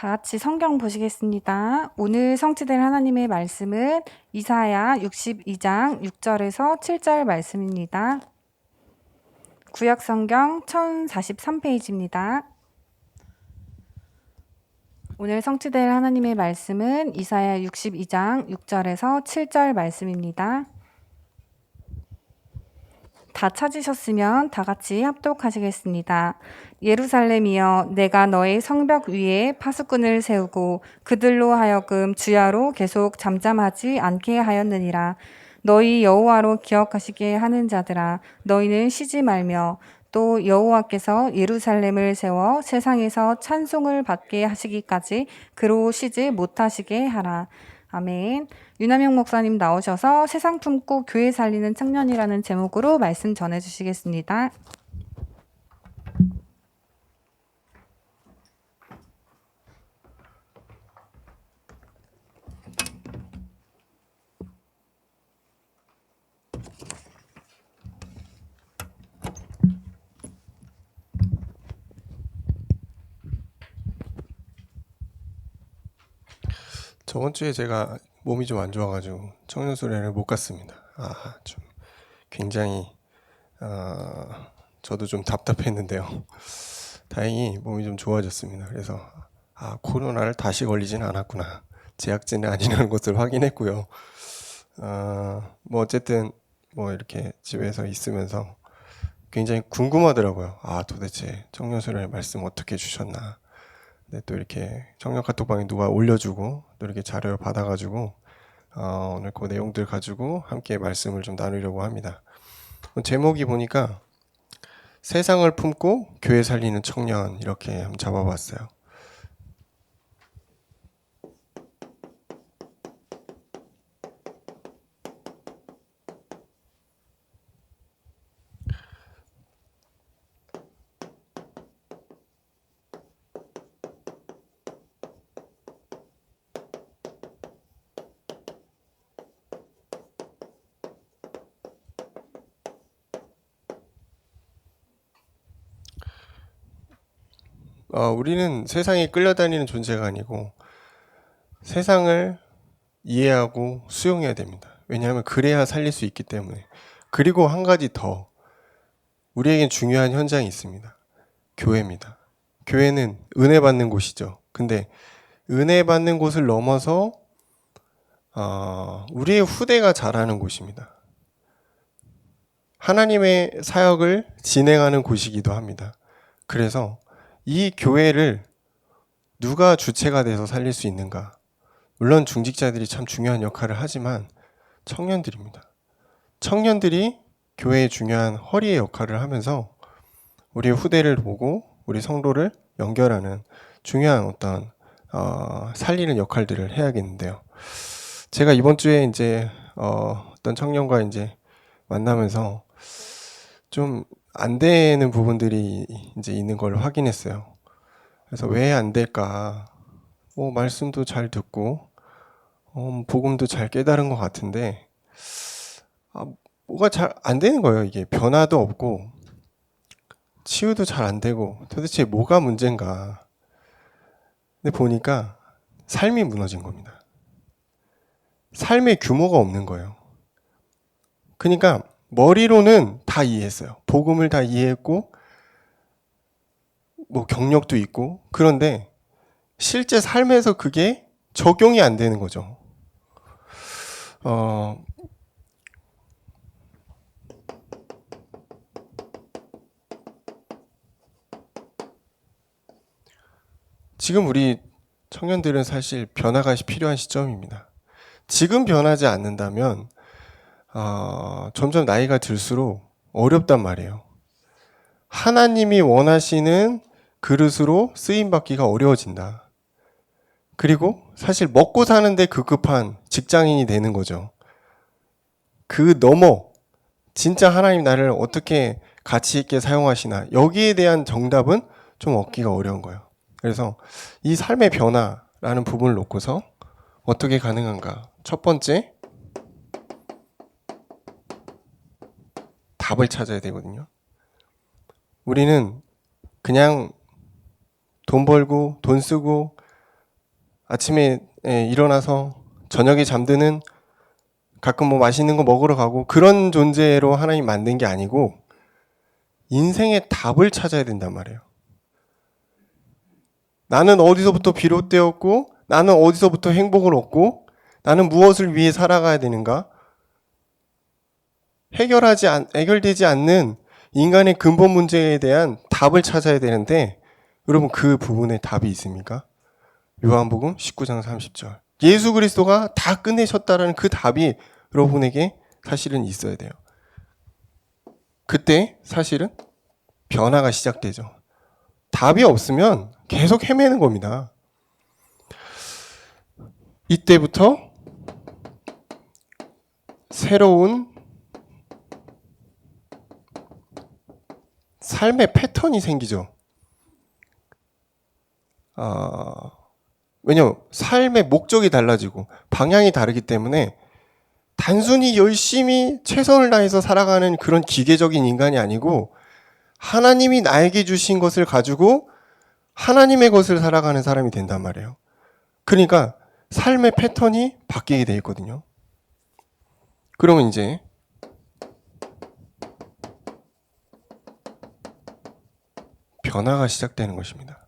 다 같이 성경 보시겠습니다. 오늘 성취될 하나님의 말씀은 이사야 62장 6절에서 7절 말씀입니다. 구약 성경 1043페이지입니다. 오늘 성취될 하나님의 말씀은 이사야 62장 6절에서 7절 말씀입니다. 다 찾으셨으면 다 같이 합독하시겠습니다. 예루살렘이여, 내가 너의 성벽 위에 파수꾼을 세우고 그들로 하여금 주야로 계속 잠잠하지 않게 하였느니라. 너희 여호와로 기억하시게 하는 자들아, 너희는 쉬지 말며 또 여호와께서 예루살렘을 세워 세상에서 찬송을 받게 하시기까지 그로 쉬지 못하시게 하라. 아멘. 윤하명 목사님 나오셔서 세상 품고 교회 살리는 청년이라는 제목으로 말씀 전해주시겠습니다. 저번 주에 제가 몸이 좀 안 좋아가지고 청년 수련을 못 갔습니다. 좀 굉장히 저도 좀 답답했는데요. 다행히 몸이 좀 좋아졌습니다. 그래서 코로나를 다시 걸리진 않았구나, 제약진은 아니라는 것을 확인했고요. 뭐 어쨌든 뭐 이렇게 집에서 있으면서 굉장히 궁금하더라고요. 도대체 청년 수련의 말씀 어떻게 주셨나. 네, 또 이렇게 청년 카톡방에 누가 올려주고 또 이렇게 자료를 받아가지고 오늘 그 내용들 가지고 함께 말씀을 좀 나누려고 합니다. 제목이 보니까 세상을 품고 교회 살리는 청년, 이렇게 한번 잡아봤어요. 우리는 세상에 끌려다니는 존재가 아니고 세상을 이해하고 수용해야 됩니다. 왜냐하면 그래야 살릴 수 있기 때문에. 그리고 한 가지 더, 우리에겐 중요한 현장이 있습니다. 교회입니다. 교회는 은혜 받는 곳이죠. 근데 은혜 받는 곳을 넘어서 우리의 후대가 자라는 곳입니다. 하나님의 사역을 진행하는 곳이기도 합니다. 그래서 이 교회를 누가 주체가 돼서 살릴 수 있는가? 물론 중직자들이 참 중요한 역할을 하지만 청년들입니다. 청년들이 교회의 중요한 허리의 역할을 하면서 우리의 후대를 보고 우리 성도를 연결하는 중요한 어떤 살리는 역할들을 해야겠는데요. 제가 이번 주에 이제 어떤 청년과 이제 만나면서 좀 안 되는 부분들이 이제 있는 걸 확인했어요. 그래서 왜 안 될까? 말씀도 잘 듣고 복음도 잘 깨달은 것 같은데 뭐가 잘 안 되는 거예요. 이게 변화도 없고 치유도 잘 안 되고 도대체 뭐가 문제인가? 근데 보니까 삶이 무너진 겁니다. 삶의 규모가 없는 거예요. 그러니까 머리로는 다 이해했어요. 복음을 다 이해했고 뭐 경력도 있고, 그런데 실제 삶에서 그게 적용이 안 되는 거죠. 지금 우리 청년들은 사실 변화가 필요한 시점입니다. 지금 변하지 않는다면 점점 나이가 들수록 어렵단 말이에요. 하나님이 원하시는 그릇으로 쓰임받기가 어려워진다. 그리고 사실 먹고 사는데 급급한 직장인이 되는 거죠. 그 넘어 진짜 하나님 나를 어떻게 가치 있게 사용하시나, 여기에 대한 정답은 좀 얻기가 어려운 거예요. 그래서 이 삶의 변화라는 부분을 놓고서 어떻게 가능한가? 첫 번째, 답을 찾아야 되거든요. 우리는 그냥 돈 벌고 돈 쓰고 아침에 일어나서 저녁에 잠드는, 가끔 뭐 맛있는 거 먹으러 가고, 그런 존재로 하나님 만든 게 아니고 인생의 답을 찾아야 된단 말이에요. 나는 어디서부터 비롯되었고, 나는 어디서부터 행복을 얻고, 나는 무엇을 위해 살아가야 되는가? 해결되지 않는 인간의 근본 문제에 대한 답을 찾아야 되는데, 여러분 그 부분에 답이 있습니까? 요한복음 19장 30절. 예수 그리스도가 다 끝내셨다라는 그 답이 여러분에게 사실은 있어야 돼요. 그때 사실은 변화가 시작되죠. 답이 없으면 계속 헤매는 겁니다. 이때부터 새로운 삶의 패턴이 생기죠. 왜냐면 삶의 목적이 달라지고 방향이 다르기 때문에 단순히 열심히 최선을 다해서 살아가는 그런 기계적인 인간이 아니고 하나님이 나에게 주신 것을 가지고 하나님의 것을 살아가는 사람이 된단 말이에요. 그러니까 삶의 패턴이 바뀌게 돼 있거든요. 그러면 이제 변화가 시작되는 것입니다.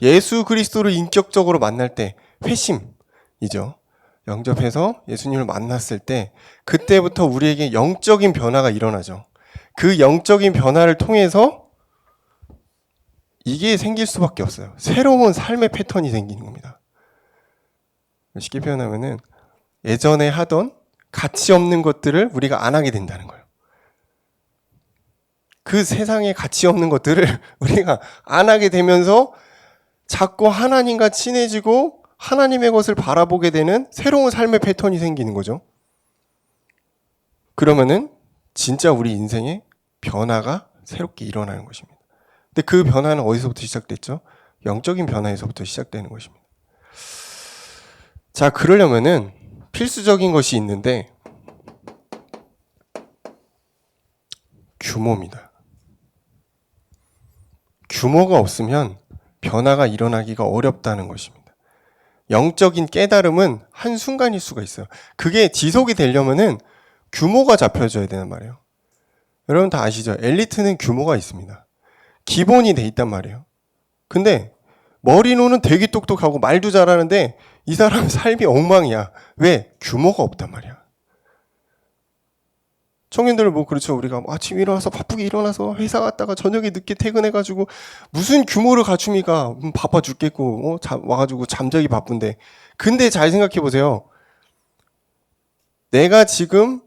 예수 그리스도를 인격적으로 만날 때 회심이죠. 영접해서 예수님을 만났을 때 그때부터 우리에게 영적인 변화가 일어나죠. 그 영적인 변화를 통해서 이게 생길 수밖에 없어요. 새로운 삶의 패턴이 생기는 겁니다. 쉽게 표현하면은 예전에 하던 가치 없는 것들을 우리가 안 하게 된다는 거예요. 그 세상에 가치 없는 것들을 우리가 안 하게 되면서 자꾸 하나님과 친해지고 하나님의 것을 바라보게 되는 새로운 삶의 패턴이 생기는 거죠. 그러면은 진짜 우리 인생에 변화가 새롭게 일어나는 것입니다. 근데 그 변화는 어디서부터 시작됐죠? 영적인 변화에서부터 시작되는 것입니다. 자, 그러려면은 필수적인 것이 있는데 규모입니다. 규모가 없으면 변화가 일어나기가 어렵다는 것입니다. 영적인 깨달음은 한순간일 수가 있어요. 그게 지속이 되려면은 규모가 잡혀져야 되는 말이에요. 여러분 다 아시죠? 엘리트는 규모가 있습니다. 기본이 돼 있단 말이에요. 근데 머리로는 되게 똑똑하고 말도 잘하는데 이 사람 삶이 엉망이야. 왜? 규모가 없단 말이야. 청년들 뭐 그렇죠. 우리가 아침에 일어나서 바쁘게 일어나서 회사 갔다가 저녁에 늦게 퇴근해가지고 무슨 규모를 갖춥니까? 바빠 죽겠고 와가지고 잠자기 바쁜데. 근데 잘 생각해 보세요. 내가 지금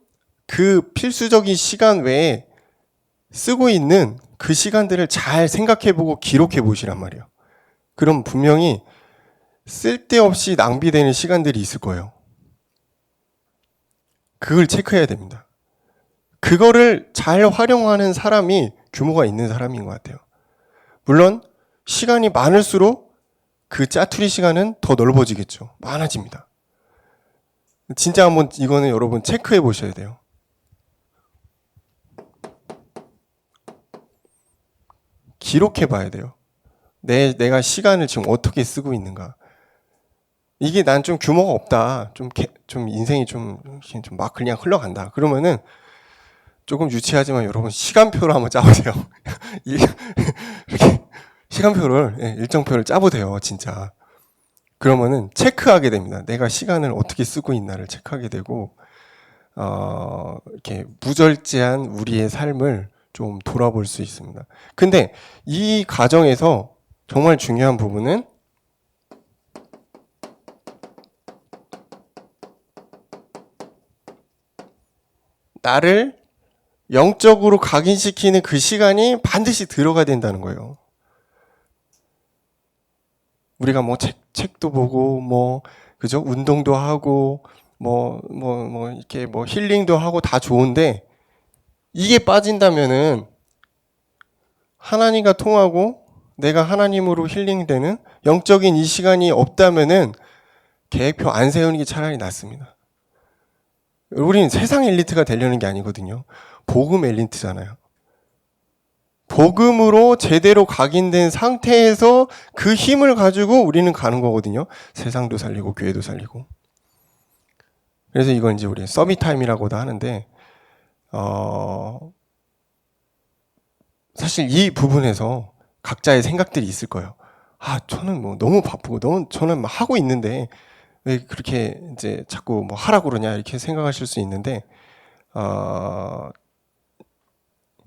그 필수적인 시간 외에 쓰고 있는 그 시간들을 잘 생각해보고 기록해보시란 말이에요. 그럼 분명히 쓸데없이 낭비되는 시간들이 있을 거예요. 그걸 체크해야 됩니다. 그거를 잘 활용하는 사람이 규모가 있는 사람인 것 같아요. 물론 시간이 많을수록 그 짜투리 시간은 더 넓어지겠죠. 많아집니다. 진짜 한번 이거는 여러분 체크해 보셔야 돼요. 기록해 봐야 돼요. 내가 시간을 지금 어떻게 쓰고 있는가. 이게 난 좀 규모가 없다. 좀 인생이 좀 막 그냥 흘러간다. 그러면은 조금 유치하지만 여러분 시간표를 한번 짜보세요. 이렇게 시간표를, 일정표를 짜보세요. 진짜. 그러면은 체크하게 됩니다. 내가 시간을 어떻게 쓰고 있나를 체크하게 되고, 이렇게 무절제한 우리의 삶을 좀 돌아볼 수 있습니다. 근데 이 과정에서 정말 중요한 부분은 나를 영적으로 각인시키는 그 시간이 반드시 들어가야 된다는 거예요. 우리가 뭐 책도 보고 그죠? 운동도 하고 이렇게 힐링도 하고 다 좋은데 이게 빠진다면은 하나님과 통하고 내가 하나님으로 힐링되는 영적인 이 시간이 없다면은 계획표 안 세우는 게 차라리 낫습니다. 우리는 세상 엘리트가 되려는 게 아니거든요. 복음 엘리트잖아요. 복음으로 제대로 각인된 상태에서 그 힘을 가지고 우리는 가는 거거든요. 세상도 살리고 교회도 살리고. 그래서 이건 이제 우리 서밋 타임이라고도 하는데 사실 이 부분에서 각자의 생각들이 있을 거예요. 저는 뭐 너무 바쁘고 저는 막 하고 있는데 왜 그렇게 이제 자꾸 뭐 하라고 그러냐 이렇게 생각하실 수 있는데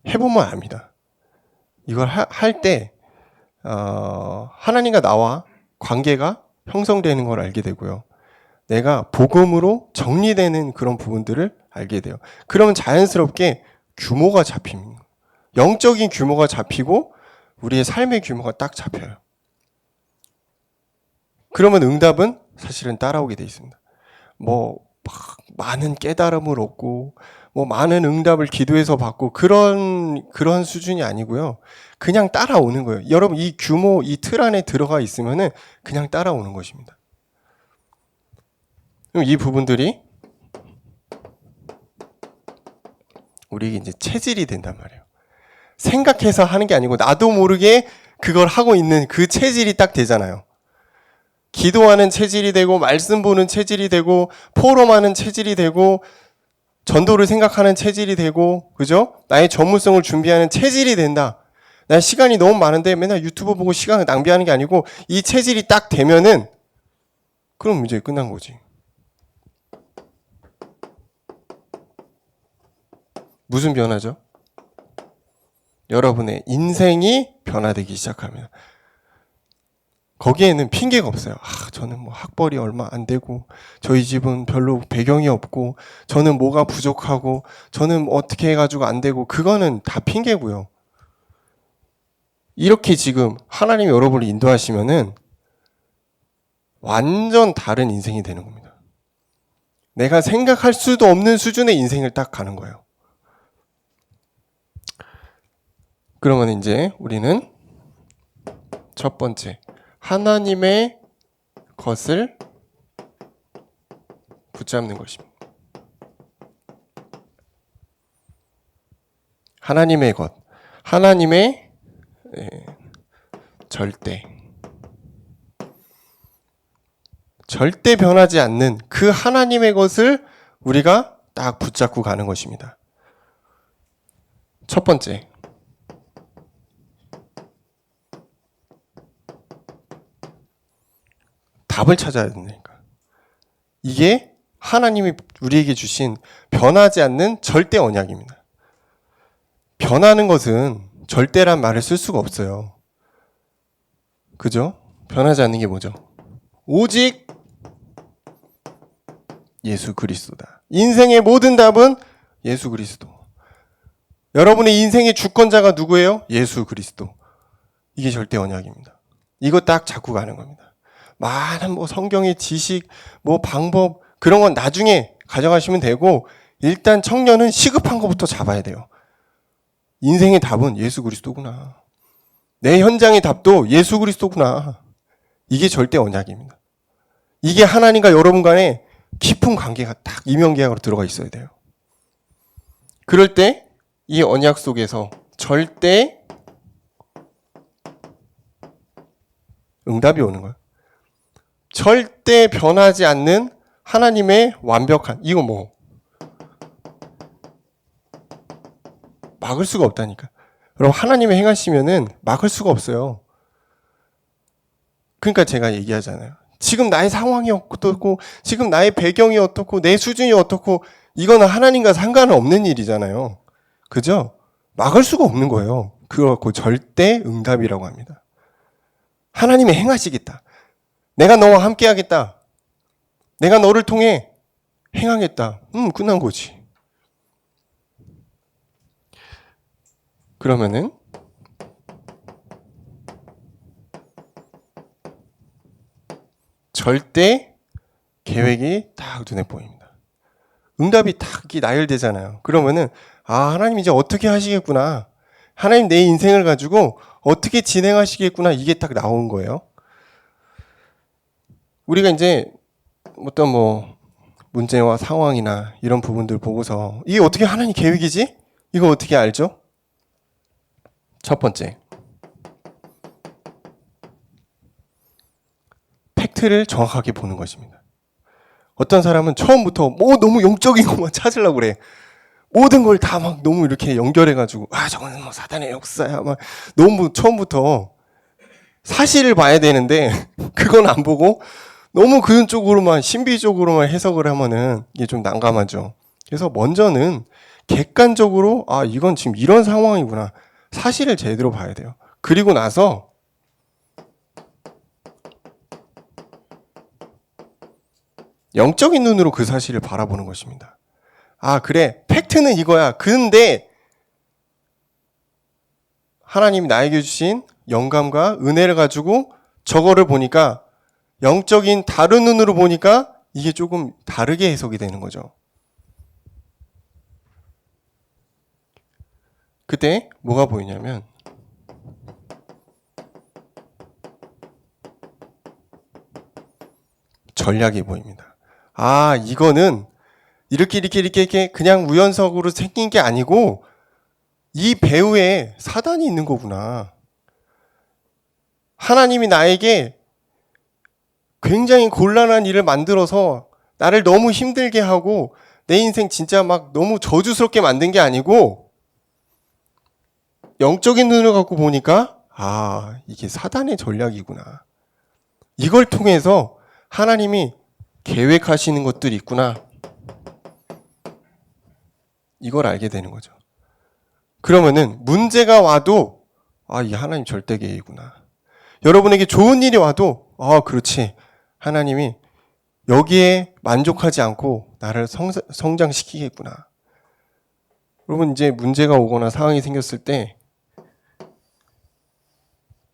해보면 압니다. 이걸 할 때 하나님과 나와 관계가 형성되는 걸 알게 되고요. 내가 복음으로 정리되는 그런 부분들을 알게 돼요. 그러면 자연스럽게 규모가 잡힙니다. 영적인 규모가 잡히고 우리의 삶의 규모가 딱 잡혀요. 그러면 응답은 사실은 따라오게 돼 있습니다. 뭐 많은 깨달음을 얻고 뭐 많은 응답을 기도해서 받고 그런 수준이 아니고요. 그냥 따라오는 거예요. 여러분 이 규모, 이 틀 안에 들어가 있으면은 그냥 따라오는 것입니다. 그럼 이 부분들이 우리에게 이제 체질이 된단 말이에요. 생각해서 하는 게 아니고 나도 모르게 그걸 하고 있는 그 체질이 딱 되잖아요. 기도하는 체질이 되고 말씀 보는 체질이 되고 포럼하는 체질이 되고 전도를 생각하는 체질이 되고 그죠? 나의 전문성을 준비하는 체질이 된다. 나 시간이 너무 많은데 맨날 유튜브 보고 시간을 낭비하는 게 아니고 이 체질이 딱 되면은 그럼 문제 끝난 거지. 무슨 변화죠? 여러분의 인생이 변화되기 시작합니다. 거기에는 핑계가 없어요. 저는 뭐 학벌이 얼마 안 되고 저희 집은 별로 배경이 없고 저는 뭐가 부족하고 저는 어떻게 해가지고 안 되고 그거는 다 핑계고요. 이렇게 지금 하나님이 여러분을 인도하시면은 완전 다른 인생이 되는 겁니다. 내가 생각할 수도 없는 수준의 인생을 딱 가는 거예요. 그러면 이제 우리는 첫 번째 하나님의 것을 붙잡는 것입니다. 하나님의 것, 하나님의 절대 변하지 않는 그 하나님의 것을 우리가 딱 붙잡고 가는 것입니다. 첫 번째, 답을 찾아야 된다니까. 이게 하나님이 우리에게 주신 변하지 않는 절대 언약입니다. 변하는 것은 절대란 말을 쓸 수가 없어요. 그죠? 변하지 않는 게 뭐죠? 오직 예수 그리스도다. 인생의 모든 답은 예수 그리스도. 여러분의 인생의 주권자가 누구예요? 예수 그리스도. 이게 절대 언약입니다. 이거 딱 잡고 가는 겁니다. 많은 뭐 성경의 지식, 뭐 방법 그런 건 나중에 가져가시면 되고 일단 청년은 시급한 것부터 잡아야 돼요. 인생의 답은 예수 그리스도구나. 내 현장의 답도 예수 그리스도구나. 이게 절대 언약입니다. 이게 하나님과 여러분 간에 깊은 관계가 딱 이면계약으로 들어가 있어야 돼요. 그럴 때 이 언약 속에서 절대 응답이 오는 거예요. 절대 변하지 않는 하나님의 완벽한, 이거 뭐 막을 수가 없다니까. 여러분 하나님의 행하시면은 막을 수가 없어요. 그러니까 제가 얘기하잖아요. 지금 나의 상황이 어떻고 지금 나의 배경이 어떻고 내 수준이 어떻고 이거는 하나님과 상관없는 일이잖아요. 그죠? 막을 수가 없는 거예요. 그거 갖고 절대 응답이라고 합니다. 하나님이 행하시겠다. 내가 너와 함께 하겠다. 내가 너를 통해 행하겠다. 끝난 거지. 그러면은 절대 계획이 딱 눈에 보입니다. 응답이 딱 나열되잖아요. 그러면은 하나님 이제 어떻게 하시겠구나. 하나님 내 인생을 가지고 어떻게 진행하시겠구나. 이게 딱 나온 거예요. 우리가 이제 어떤 뭐 문제와 상황이나 이런 부분들 보고서 이게 어떻게 하나님 계획이지? 이거 어떻게 알죠? 첫 번째, 팩트를 정확하게 보는 것입니다. 어떤 사람은 처음부터 뭐 너무 영적인 것만 찾으려고 그래. 모든 걸 다 막 너무 이렇게 연결해가지고 저거는 뭐 사단의 역사야 막 너무 처음부터 사실을 봐야 되는데 그건 안 보고 너무 그런 쪽으로만 신비적으로만 해석을 하면은 이게 좀 난감하죠. 그래서 먼저는 객관적으로 이건 지금 이런 상황이구나 사실을 제대로 봐야 돼요. 그리고 나서 영적인 눈으로 그 사실을 바라보는 것입니다. 그래 팩트는 이거야. 근데 하나님이 나에게 주신 영감과 은혜를 가지고 저거를 보니까 영적인 다른 눈으로 보니까 이게 조금 다르게 해석이 되는 거죠. 그때 뭐가 보이냐면 전략이 보입니다. 이거는 이렇게 그냥 우연석으로 생긴 게 아니고 이 배후에 사단이 있는 거구나. 하나님이 나에게 굉장히 곤란한 일을 만들어서 나를 너무 힘들게 하고 내 인생 진짜 막 너무 저주스럽게 만든 게 아니고 영적인 눈을 갖고 보니까 이게 사단의 전략이구나. 이걸 통해서 하나님이 계획하시는 것들이 있구나. 이걸 알게 되는 거죠. 그러면은 문제가 와도 이 하나님 절대 계획이구나. 여러분에게 좋은 일이 와도 그렇지. 하나님이 여기에 만족하지 않고 나를 성장시키겠구나. 여러분 이제 문제가 오거나 상황이 생겼을 때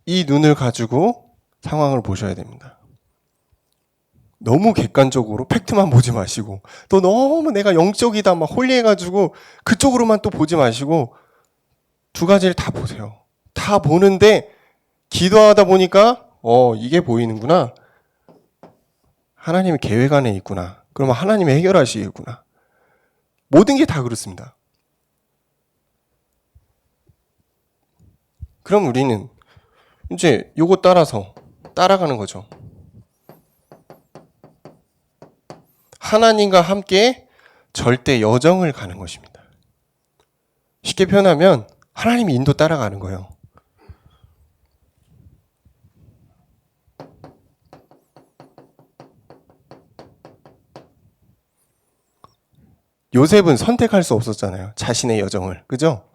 이 눈을 가지고 상황을 보셔야 됩니다. 너무 객관적으로 팩트만 보지 마시고 또 너무 내가 영적이다 막 홀리해가지고 그쪽으로만 또 보지 마시고 두 가지를 다 보세요. 다 보는데 기도하다 보니까 이게 보이는구나. 하나님의 계획 안에 있구나. 그러면 하나님이 해결하시겠구나. 모든 게 다 그렇습니다. 그럼 우리는 이제 요거 따라서 따라가는 거죠. 하나님과 함께 절대 여정을 가는 것입니다. 쉽게 표현하면 하나님이 인도 따라가는 거예요. 요셉은 선택할 수 없었잖아요. 자신의 여정을. 그죠?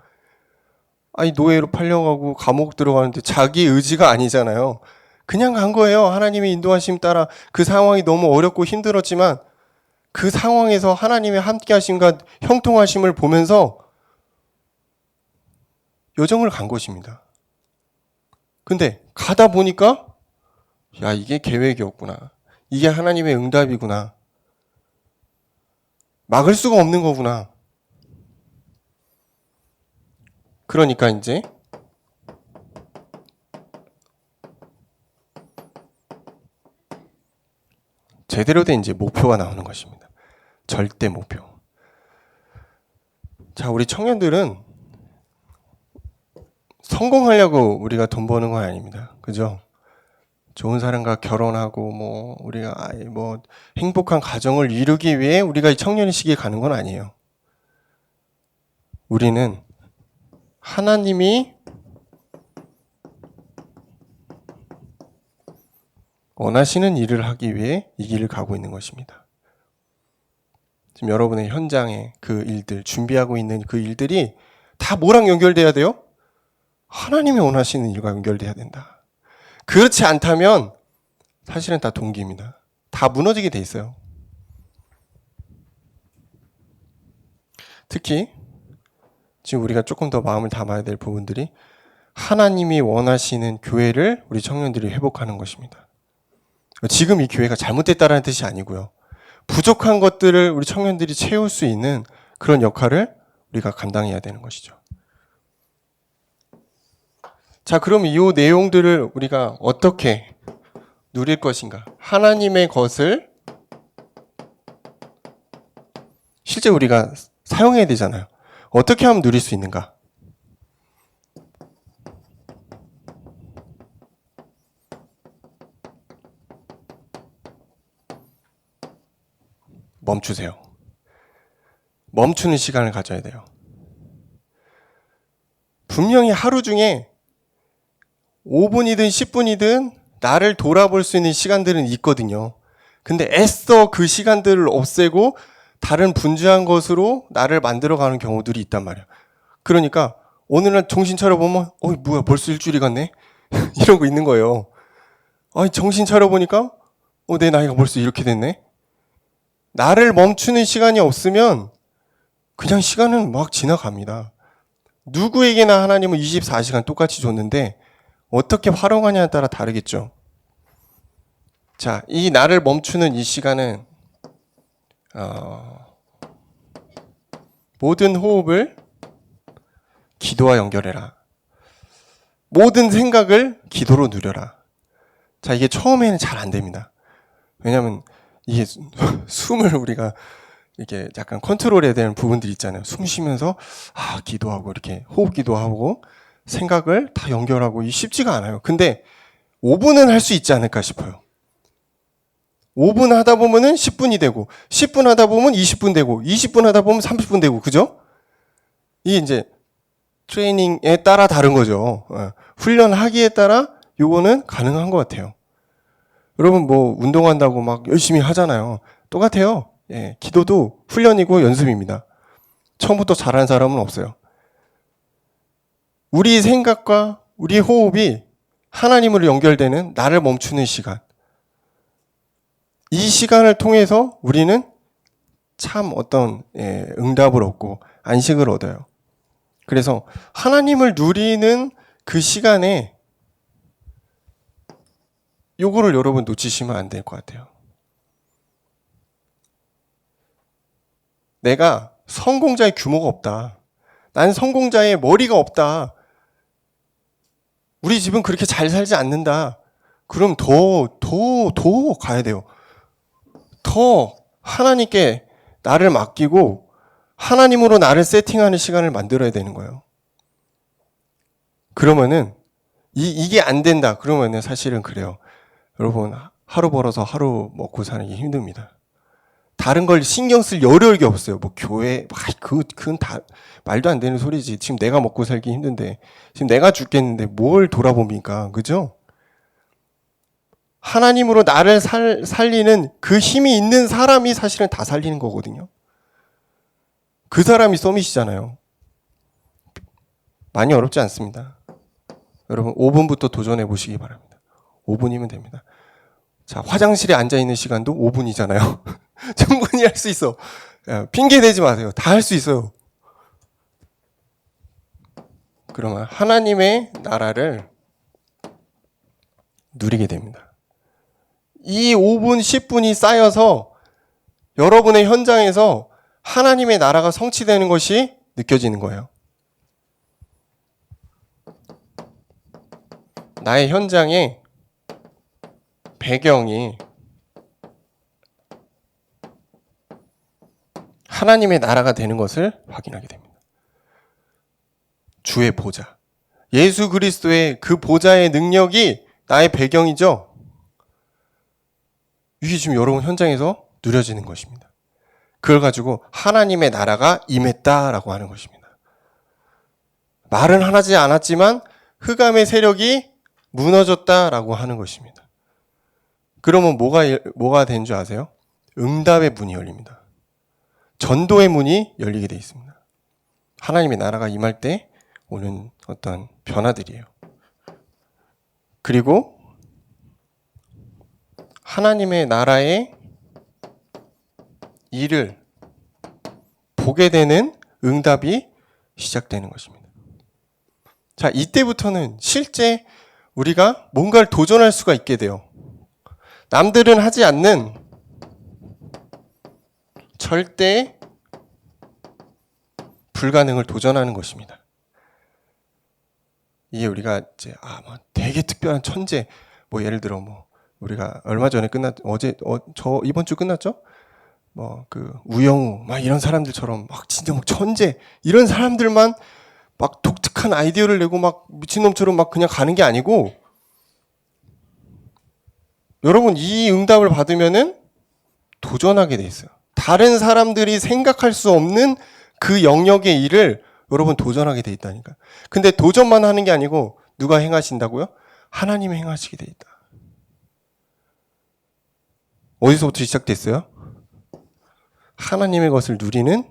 노예로 팔려가고 감옥 들어가는데 자기 의지가 아니잖아요. 그냥 간 거예요. 하나님의 인도하심 따라 그 상황이 너무 어렵고 힘들었지만 그 상황에서 하나님의 함께 하심과 형통하심을 보면서 여정을 간 것입니다. 근데 가다 보니까 이게 계획이었구나. 이게 하나님의 응답이구나. 막을 수가 없는 거구나. 그러니까 이제 제대로 된 이제 목표가 나오는 것입니다. 절대 목표. 자, 우리 청년들은 성공하려고 우리가 돈 버는 건 아닙니다. 그죠? 좋은 사람과 결혼하고 우리가 행복한 가정을 이루기 위해 우리가 이 청년의 시기에 가는 건 아니에요. 우리는 하나님이 원하시는 일을 하기 위해 이 길을 가고 있는 것입니다. 지금 여러분의 현장에 그 일들, 준비하고 있는 그 일들이 다 뭐랑 연결돼야 돼요? 하나님이 원하시는 일과 연결돼야 된다. 그렇지 않다면 사실은 다 동기입니다. 다 무너지게 돼 있어요. 특히 지금 우리가 조금 더 마음을 담아야 될 부분들이 하나님이 원하시는 교회를 우리 청년들이 회복하는 것입니다. 지금 이 교회가 잘못됐다는 뜻이 아니고요. 부족한 것들을 우리 청년들이 채울 수 있는 그런 역할을 우리가 감당해야 되는 것이죠. 자, 그럼 이 내용들을 우리가 어떻게 누릴 것인가? 하나님의 것을 실제 우리가 사용해야 되잖아요. 어떻게 하면 누릴 수 있는가? 멈추세요. 멈추는 시간을 가져야 돼요. 분명히 하루 중에 5분이든 10분이든 나를 돌아볼 수 있는 시간들은 있거든요. 근데 애써 그 시간들을 없애고 다른 분주한 것으로 나를 만들어가는 경우들이 있단 말이야. 그러니까 어느 날 정신 차려보면 뭐야 벌써 일주일이 갔네? 이런 거 있는 거예요. 아니 정신 차려보니까 내 나이가 벌써 이렇게 됐네? 나를 멈추는 시간이 없으면 그냥 시간은 막 지나갑니다. 누구에게나 하나님은 24시간 똑같이 줬는데 어떻게 활용하냐에 따라 다르겠죠. 자, 이 나를 멈추는 이 시간은 모든 호흡을 기도와 연결해라. 모든 생각을 기도로 누려라. 자, 이게 처음에는 잘 안 됩니다. 왜냐하면 이게 숨을 우리가 이렇게 약간 컨트롤해야 되는 부분들이 있잖아요. 숨 쉬면서 기도하고 이렇게 호흡 기도하고 생각을 다 연결하고 이 쉽지가 않아요. 근데 5분은 할 수 있지 않을까 싶어요. 5분 하다 보면은 10분이 되고 10분 하다 보면 20분 되고 20분 하다 보면 30분 되고 그죠? 이게 이제 트레이닝에 따라 다른 거죠. 훈련하기에 따라 요거는 가능한 것 같아요. 여러분 뭐 운동한다고 막 열심히 하잖아요. 똑같아요. 예, 기도도 훈련이고 연습입니다. 처음부터 잘하는 사람은 없어요. 우리 생각과 우리 호흡이 하나님으로 연결되는 나를 멈추는 시간. 이 시간을 통해서 우리는 참 어떤 응답을 얻고 안식을 얻어요. 그래서 하나님을 누리는 그 시간에 요거를 여러분 놓치시면 안 될 것 같아요. 내가 성공자의 규모가 없다. 난 성공자의 머리가 없다. 우리 집은 그렇게 잘 살지 않는다. 그럼 더 가야 돼요. 더 하나님께 나를 맡기고 하나님으로 나를 세팅하는 시간을 만들어야 되는 거예요. 그러면은 이게 안 된다. 그러면은 사실은 그래요. 여러분 하루 벌어서 하루 먹고 사는 게 힘듭니다. 다른 걸 신경 쓸 여력이 없어요. 뭐 교회 그건 다 말도 안 되는 소리지. 지금 내가 먹고 살기 힘든데 지금 내가 죽겠는데 뭘 돌아봅니까? 그죠? 하나님으로 나를 살리는 그 힘이 있는 사람이 사실은 다 살리는 거거든요. 그 사람이 서밋이잖아요. 많이 어렵지 않습니다. 여러분 5분부터 도전해 보시기 바랍니다. 5분이면 됩니다. 자, 화장실에 앉아있는 시간도 5분이잖아요. 충분히 할 수 있어. 핑계 대지 마세요. 다 할 수 있어요. 그러면 하나님의 나라를 누리게 됩니다. 이 5분, 10분이 쌓여서 여러분의 현장에서 하나님의 나라가 성취되는 것이 느껴지는 거예요. 나의 현장에 배경이 하나님의 나라가 되는 것을 확인하게 됩니다. 주의 보좌. 예수 그리스도의 그 보좌의 능력이 나의 배경이죠. 이게 지금 여러분 현장에서 누려지는 것입니다. 그걸 가지고 하나님의 나라가 임했다라고 하는 것입니다. 말은 하지 않았지만 흑암의 세력이 무너졌다라고 하는 것입니다. 그러면 뭐가 된 줄 아세요? 응답의 문이 열립니다. 전도의 문이 열리게 되어 있습니다. 하나님의 나라가 임할 때 오는 어떤 변화들이에요. 그리고 하나님의 나라의 일을 보게 되는 응답이 시작되는 것입니다. 자, 이때부터는 실제 우리가 뭔가를 도전할 수가 있게 돼요. 남들은 하지 않는 절대 불가능을 도전하는 것입니다. 이게 우리가 이제 뭐 되게 특별한 천재, 뭐 예를 들어 뭐 우리가 얼마 전에 이번 주 끝났죠? 뭐 그 우영우 막 이런 사람들처럼 막 진짜 막 천재 이런 사람들만 막 독특한 아이디어를 내고 막 미친놈처럼 막 그냥 가는 게 아니고, 여러분 이 응답을 받으면은 도전하게 돼 있어요. 다른 사람들이 생각할 수 없는 그 영역의 일을 여러분 도전하게 돼 있다니까. 근데 도전만 하는 게 아니고 누가 행하신다고요? 하나님이 행하시게 돼 있다. 어디서부터 시작됐어요? 하나님의 것을 누리는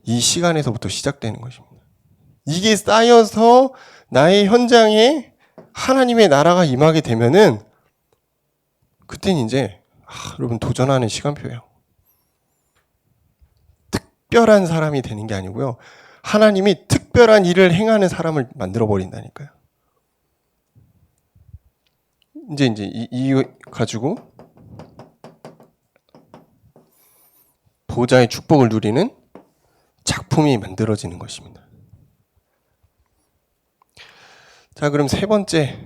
이 시간에서부터 시작되는 것입니다. 이게 쌓여서 나의 현장에 하나님의 나라가 임하게 되면은 그때는 이제 여러분 도전하는 시간표예요. 특별한 사람이 되는 게 아니고요. 하나님이 특별한 일을 행하는 사람을 만들어 버린다니까요. 이제 이 가지고 보좌의 축복을 누리는 작품이 만들어지는 것입니다. 자, 그럼 세 번째.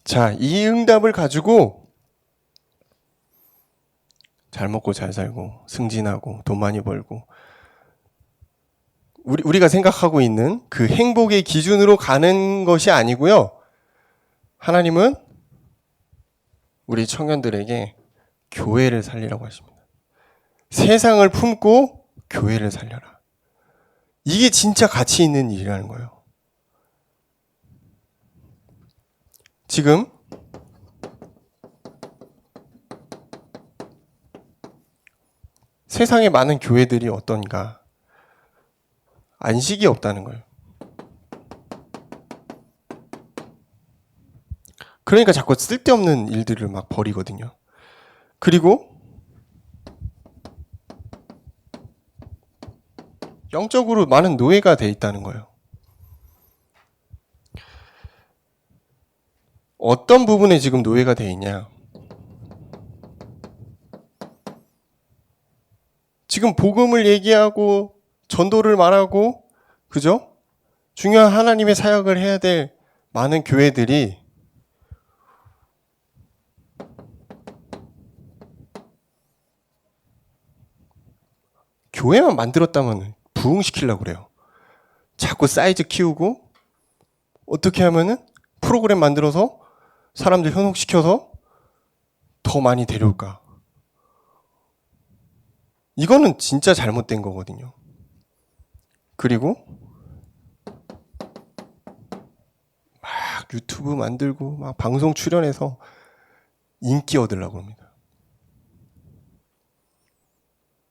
자, 이 응답을 가지고 잘 먹고 잘 살고 승진하고 돈 많이 벌고 우리가 생각하고 있는 그 행복의 기준으로 가는 것이 아니고요. 하나님은 우리 청년들에게 교회를 살리라고 하십니다. 세상을 품고 교회를 살려라. 이게 진짜 가치 있는 일이라는 거예요. 지금 세상에 많은 교회들이 어떤가? 안식이 없다는 거예요. 그러니까 자꾸 쓸데없는 일들을 막 벌이거든요. 그리고 영적으로 많은 노예가 돼 있다는 거예요. 어떤 부분에 지금 노예가 돼 있냐? 지금 복음을 얘기하고 전도를 말하고, 그죠? 중요한 하나님의 사역을 해야 될 많은 교회들이 교회만 만들었다면 부흥시키려고 그래요. 자꾸 사이즈 키우고 어떻게 하면은 프로그램 만들어서 사람들 현혹시켜서 더 많이 데려올까? 이거는 진짜 잘못된 거거든요. 그리고 막 유튜브 만들고 막 방송 출연해서 인기 얻으려고 합니다.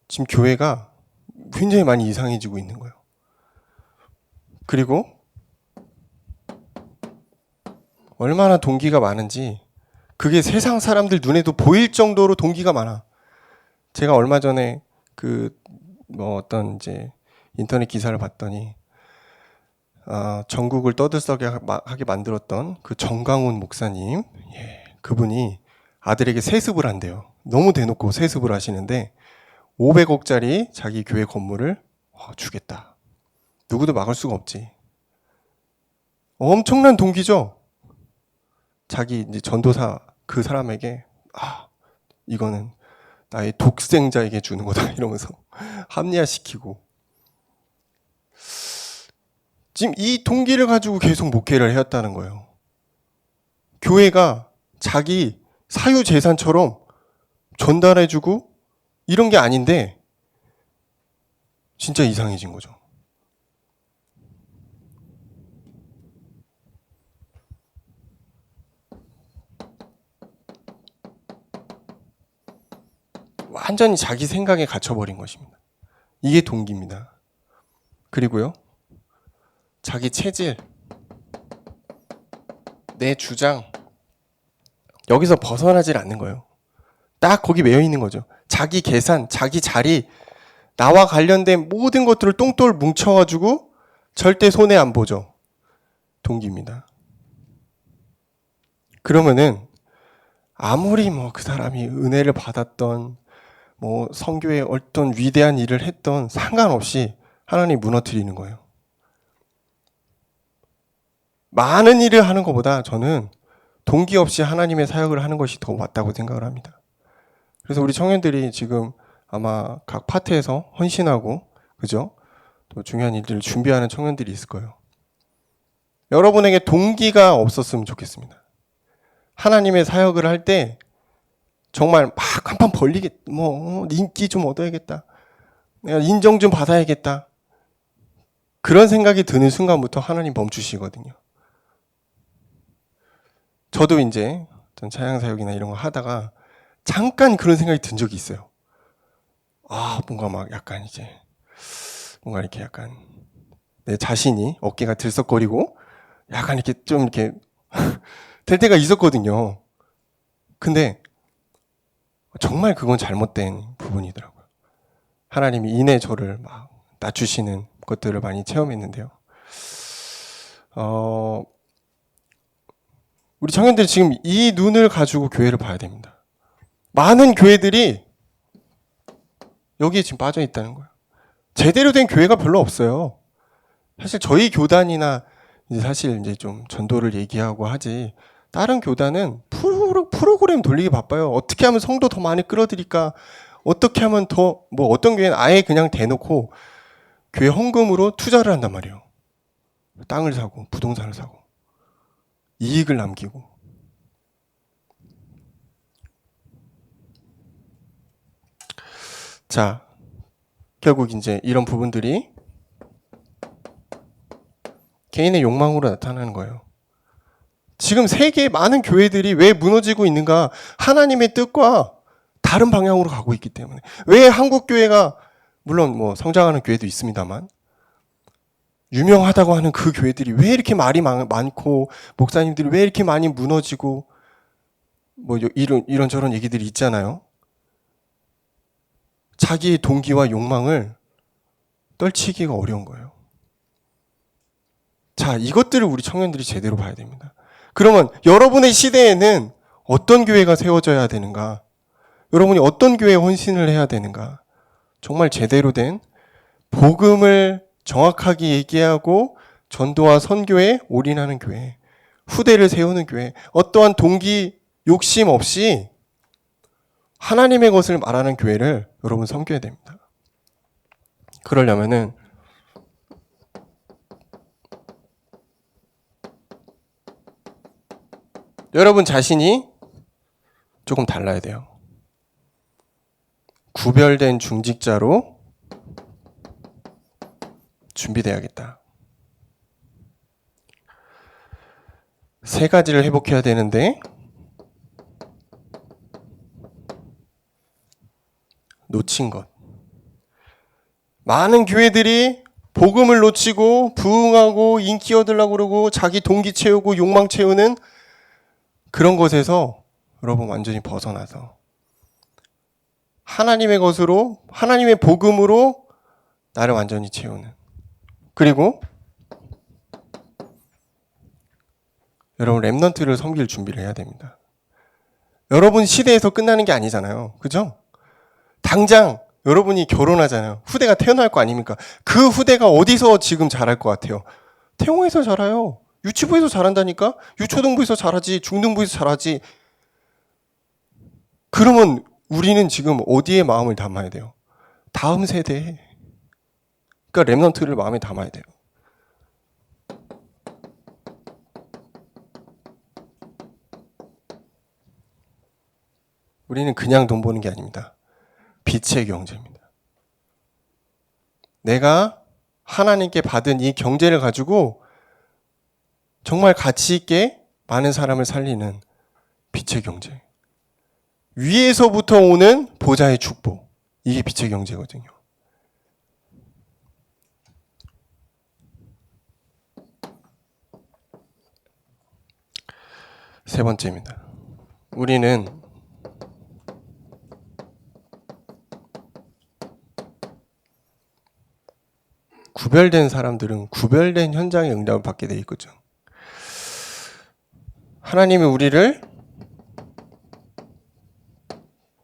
지금 교회가 굉장히 많이 이상해지고 있는 거예요. 그리고 얼마나 동기가 많은지 그게 세상 사람들 눈에도 보일 정도로 동기가 많아. 제가 얼마 전에 어떤 이제 인터넷 기사를 봤더니 전국을 떠들썩하게 만들었던 그 정강훈 목사님, 그분이 아들에게 세습을 한대요. 너무 대놓고 세습을 하시는데 500억짜리 자기 교회 건물을 주겠다. 누구도 막을 수가 없지. 엄청난 동기죠. 자기 이제 전도사 그 사람에게 이거는 나의 독생자에게 주는 거다 이러면서 합리화시키고 지금 이 동기를 가지고 계속 목회를 해왔다는 거예요. 교회가 자기 사유재산처럼 전달해주고 이런 게 아닌데 진짜 이상해진 거죠. 완전히 자기 생각에 갇혀버린 것입니다. 이게 동기입니다. 그리고요, 자기 체질, 내 주장, 여기서 벗어나질 않는 거예요. 딱 거기 매여 있는 거죠. 자기 계산, 자기 자리, 나와 관련된 모든 것들을 똥돌 뭉쳐가지고 절대 손해 안 보죠. 동기입니다. 그러면은 아무리 그 사람이 은혜를 받았던 성교에 어떤 위대한 일을 했던 상관없이 하나님 무너뜨리는 거예요. 많은 일을 하는 것보다 저는 동기 없이 하나님의 사역을 하는 것이 더 맞다고 생각을 합니다. 그래서 우리 청년들이 지금 아마 각 파트에서 헌신하고, 그죠? 또 중요한 일들을 준비하는 청년들이 있을 거예요. 여러분에게 동기가 없었으면 좋겠습니다. 하나님의 사역을 할 때 정말 막 한판 벌리겠다, 인기 좀 얻어야겠다, 내가 인정 좀 받아야겠다, 그런 생각이 드는 순간부터 하나님 멈추시거든요. 저도 이제 전 찬양사역이나 이런 거 하다가 잠깐 그런 생각이 든 적이 있어요. 뭔가 막 약간 이제 뭔가 이렇게 약간 내 자신이 어깨가 들썩거리고 약간 이렇게 좀 이렇게 될 때가 있었거든요. 근데 정말 그건 잘못된 부분이더라고요. 하나님이 이내 저를 막 낮추시는 것들을 많이 체험했는데요. 우리 청년들이 지금 이 눈을 가지고 교회를 봐야 됩니다. 많은 교회들이 여기에 지금 빠져 있다는 거예요. 제대로 된 교회가 별로 없어요. 사실 저희 교단이나 사실 이제 좀 전도를 얘기하고 하지, 다른 교단은 프로그램 돌리기 바빠요. 어떻게 하면 성도 더 많이 끌어들일까? 어떻게 하면 더, 어떤 교회는 아예 그냥 대놓고 교회 헌금으로 투자를 한단 말이에요. 땅을 사고, 부동산을 사고, 이익을 남기고. 자, 결국 이제 이런 부분들이 개인의 욕망으로 나타나는 거예요. 지금 세계의 많은 교회들이 왜 무너지고 있는가? 하나님의 뜻과 다른 방향으로 가고 있기 때문에. 왜 한국 교회가, 물론 성장하는 교회도 있습니다만, 유명하다고 하는 그 교회들이 왜 이렇게 말이 많고, 목사님들이 왜 이렇게 많이 무너지고, 이런저런 얘기들이 있잖아요. 자기의 동기와 욕망을 떨치기가 어려운 거예요. 자, 이것들을 우리 청년들이 제대로 봐야 됩니다. 그러면 여러분의 시대에는 어떤 교회가 세워져야 되는가? 여러분이 어떤 교회에 헌신을 해야 되는가? 정말 제대로 된 복음을 정확하게 얘기하고 전도와 선교에 올인하는 교회, 후대를 세우는 교회, 어떠한 동기, 욕심 없이 하나님의 것을 말하는 교회를 여러분 섬겨야 됩니다. 그러려면은 여러분 자신이 조금 달라야 돼요. 구별된 중직자로 준비돼야겠다. 세 가지를 회복해야 되는데 놓친 것. 많은 교회들이 복음을 놓치고 부흥하고 인기 얻으려고 그러고 자기 동기 채우고 욕망 채우는 그런 것에서 여러분 완전히 벗어나서 하나님의 것으로, 하나님의 복음으로 나를 완전히 채우는, 그리고 여러분 렘넌트를 섬길 준비를 해야 됩니다. 여러분 시대에서 끝나는 게 아니잖아요. 그죠? 당장 여러분이 결혼하잖아요. 후대가 태어날 거 아닙니까? 그 후대가 어디서 지금 자랄 것 같아요? 태용에서 자라요. 유치부에서 자란다니까? 유초등부에서 자라지, 중등부에서 자라지. 그러면 우리는 지금 어디에 마음을 담아야 돼요? 다음 세대에. 그러니까 렘넌트를 마음에 담아야 돼요. 우리는 그냥 돈 버는 게 아닙니다. 빛의 경제입니다. 내가 하나님께 받은 이 경제를 가지고 정말 가치 있게 많은 사람을 살리는 빛의 경제. 위에서부터 오는 보좌의 축복. 이게 빛의 경제거든요. 세 번째입니다. 우리는 구별된 사람들은 구별된 현장의 응답을 받게 돼 있거든. 하나님이 우리를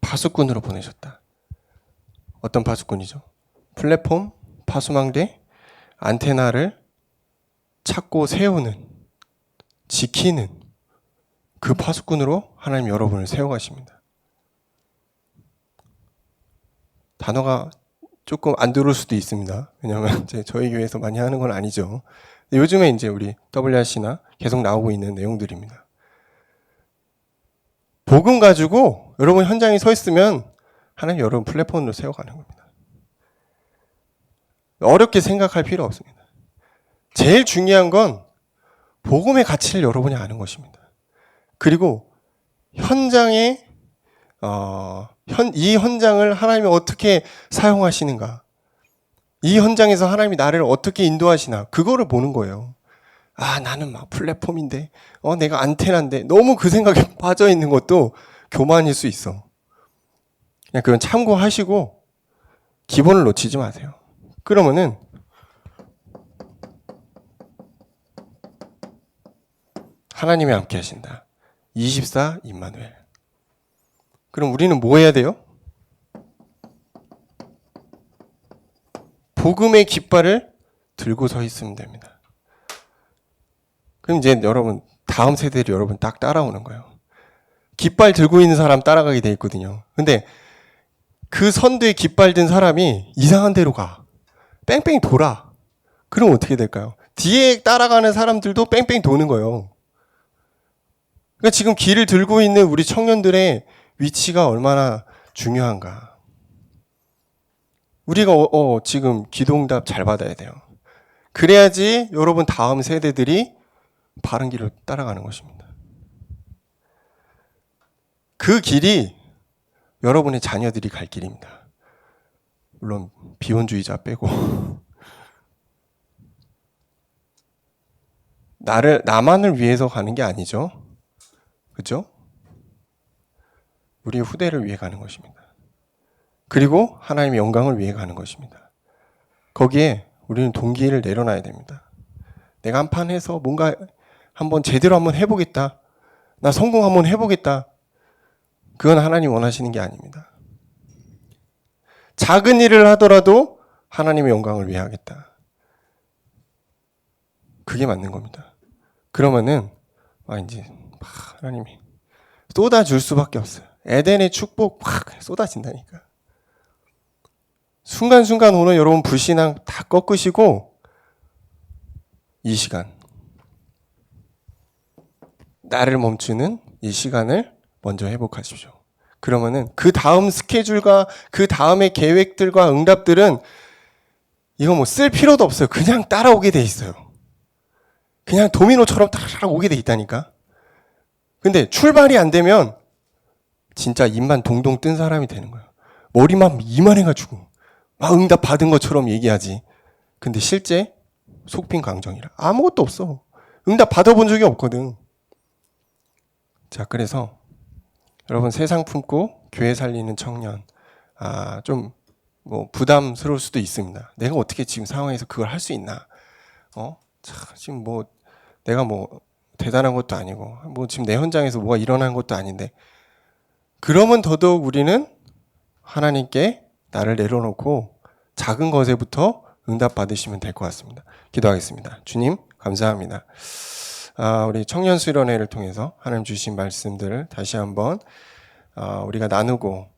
파수꾼으로 보내셨다. 어떤 파수꾼이죠? 플랫폼, 파수망대, 안테나를 찾고 세우는, 지키는 그 파수꾼으로 하나님 여러분을 세워가십니다. 단어가 조금 안 들어올 수도 있습니다. 왜냐하면 이제 저희 교회에서 많이 하는 건 아니죠. 요즘에 이제 우리 WRC나 계속 나오고 있는 내용들입니다. 복음 가지고 여러분 현장에 서 있으면 하나님 여러분 플랫폼으로 세워가는 겁니다. 어렵게 생각할 필요 없습니다. 제일 중요한 건 복음의 가치를 여러분이 아는 것입니다. 그리고 현장에 이 현장을 하나님이 어떻게 사용하시는가, 이 현장에서 하나님이 나를 어떻게 인도하시나, 그거를 보는 거예요. 아, 나는 막 플랫폼인데, 내가 안테나인데, 너무 그 생각에 빠져 있는 것도 교만일 수 있어. 그냥 그건 참고하시고 기본을 놓치지 마세요. 그러면은 하나님이 함께 하신다. 24 임마누엘. 그럼 우리는 뭐 해야 돼요? 복음의 깃발을 들고 서 있으면 됩니다. 그럼 이제 여러분 다음 세대를 여러분 딱 따라오는 거예요. 깃발 들고 있는 사람 따라가게 돼 있거든요. 근데 그 선두에 깃발 든 사람이 이상한 데로 가. 뺑뺑 돌아. 그럼 어떻게 될까요? 뒤에 따라가는 사람들도 뺑뺑 도는 거예요. 그러니까 지금 길을 들고 있는 우리 청년들의 위치가 얼마나 중요한가. 우리가 지금 기도응답 잘 받아야 돼요. 그래야지 여러분 다음 세대들이 바른 길을 따라가는 것입니다. 그 길이 여러분의 자녀들이 갈 길입니다. 물론 비혼주의자 빼고 나만을 위해서 가는 게 아니죠. 그렇죠? 우리 후대를 위해 가는 것입니다. 그리고 하나님의 영광을 위해 가는 것입니다. 거기에 우리는 동기를 내려놔야 됩니다. 내가 한판 해서 뭔가 제대로 한번 해보겠다. 나 성공 한번 해보겠다. 그건 하나님 원하시는 게 아닙니다. 작은 일을 하더라도 하나님의 영광을 위해 하겠다. 그게 맞는 겁니다. 그러면은 이제 하나님이 쏟아줄 수밖에 없어요. 에덴의 축복 막 쏟아진다니까. 순간순간 오늘 여러분 불신앙 다 꺾으시고 이 시간, 나를 멈추는 이 시간을 먼저 회복하십시오. 그러면은 그 다음 스케줄과 그 다음의 계획들과 응답들은 이거 뭐 쓸 필요도 없어요. 그냥 따라오게 돼 있어요. 그냥 도미노처럼 따라오게 돼 있다니까. 근데 출발이 안 되면 진짜 입만 동동 뜬 사람이 되는 거예요. 머리만 이만해가지고 막 응답 받은 것처럼 얘기하지. 근데 실제 속빈 강정이라 아무것도 없어. 응답 받아본 적이 없거든. 자, 그래서 여러분 세상 품고 교회 살리는 청년, 좀 뭐 부담스러울 수도 있습니다. 내가 어떻게 지금 상황에서 그걸 할 수 있나? 지금 뭐 내가 뭐 대단한 것도 아니고 뭐 지금 내 현장에서 뭐가 일어난 것도 아닌데, 그러면 더더욱 우리는 하나님께 나를 내려놓고 작은 것에부터 응답 받으시면 될 것 같습니다. 기도하겠습니다. 주님 감사합니다. 우리 청년 수련회를 통해서 하나님 주신 말씀들을 다시 한번 우리가 나누고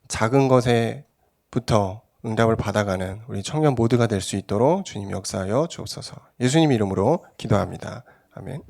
작은 것에부터 응답을 받아가는 우리 청년 모두가 될 수 있도록 주님 역사하여 주옵소서. 예수님 이름으로 기도합니다. 아멘.